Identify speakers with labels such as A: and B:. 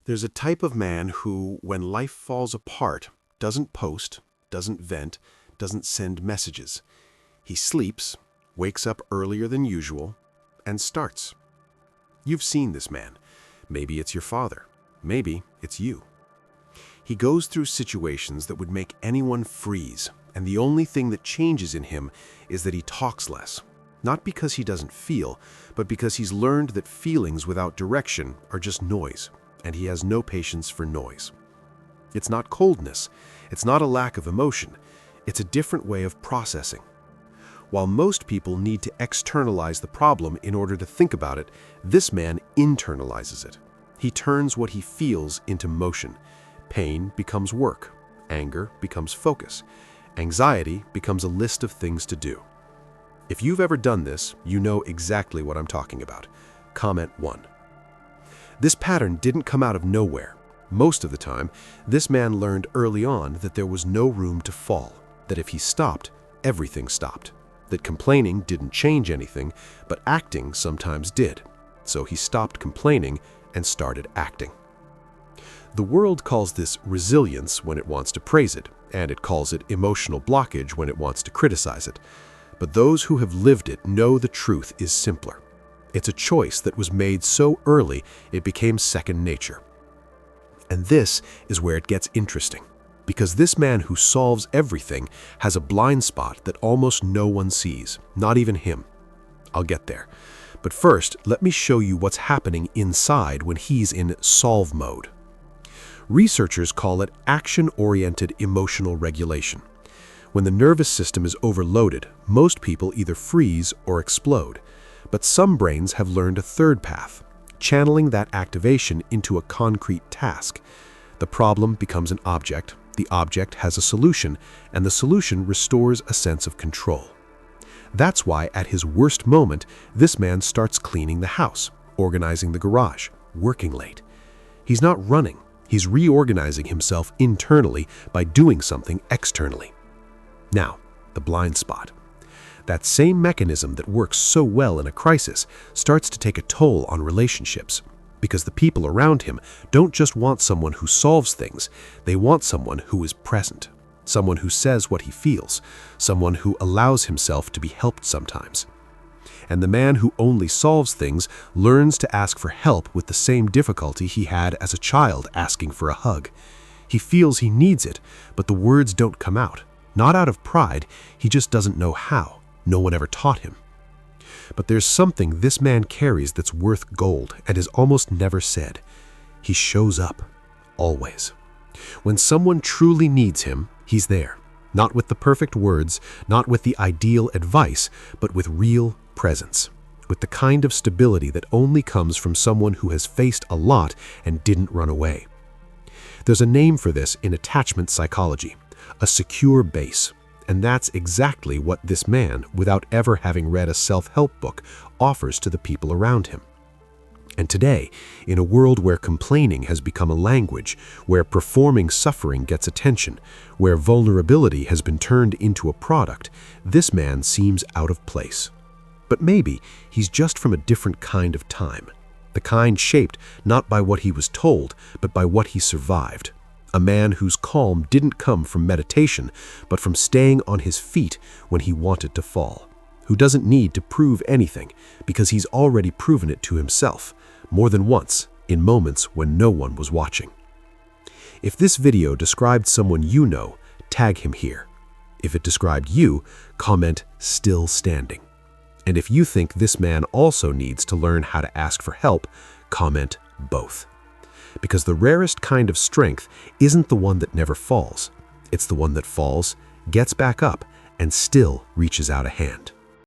A: There's a type of man who, when life falls apart, doesn't post, doesn't vent, doesn't send messages. He sleeps, wakes up earlier than usual, and starts. You've seen this man. Maybe it's your father. Maybe it's you. He goes through situations that would make anyone freeze, and the only thing that changes in him is that he talks less. Not because he doesn't feel, but because he's learned that feelings without direction are just noise, and he has no patience for noise. It's not coldness. It's not a lack of emotion. It's a different way of processing. While most people need to externalize the problem in order to think about it, this man internalizes it. He turns what he feels into motion. Pain becomes work. Anger becomes focus. Anxiety becomes a list of things to do. If you've ever done this, you know exactly what I'm talking about. Comment 1. This pattern didn't come out of nowhere. Most of the time, this man learned early on that there was no room to fall, that if he stopped, everything stopped, that complaining didn't change anything, but acting sometimes did. So he stopped complaining and started acting. The world calls this resilience when it wants to praise it, and it calls it emotional blockage when it wants to criticize it. But those who have lived it know the truth is simpler. It's a choice that was made so early it became second nature. And this is where it gets interesting, because this man who solves everything has a blind spot that almost no one sees, not even him. I'll get there. But first, let me show you what's happening inside when he's in solve mode. Researchers call it action-oriented emotional regulation. When the nervous system is overloaded, most people either freeze or explode. But some brains have learned a third path, channeling that activation into a concrete task. The problem becomes an object, the object has a solution, and the solution restores a sense of control. That's why at his worst moment, this man starts cleaning the house, organizing the garage, working late. He's not running, he's reorganizing himself internally by doing something externally. Now, the blind spot. That same mechanism that works so well in a crisis starts to take a toll on relationships, because the people around him don't just want someone who solves things, they want someone who is present, someone who says what he feels, someone who allows himself to be helped sometimes. And the man who only solves things learns to ask for help with the same difficulty he had as a child asking for a hug. He feels he needs it, but the words don't come out. Not out of pride, he just doesn't know how. No one ever taught him. But there's something this man carries that's worth gold and is almost never said. He shows up, always. When someone truly needs him, he's there. Not with the perfect words, not with the ideal advice, but with real presence. With the kind of stability that only comes from someone who has faced a lot and didn't run away. There's a name for this in attachment psychology, a secure base. And that's exactly what this man, without ever having read a self-help book, offers to the people around him. And today, in a world where complaining has become a language, where performing suffering gets attention, where vulnerability has been turned into a product, this man seems out of place. But maybe he's just from a different kind of time, the kind shaped not by what he was told, but by what he survived. A man whose calm didn't come from meditation, but from staying on his feet when he wanted to fall. Who doesn't need to prove anything, because he's already proven it to himself, more than once, in moments when no one was watching. If this video described someone you know, tag him here. If it described you, comment "still standing." And if you think this man also needs to learn how to ask for help, comment both. Because the rarest kind of strength isn't the one that never falls. It's the one that falls, gets back up, and still reaches out a hand.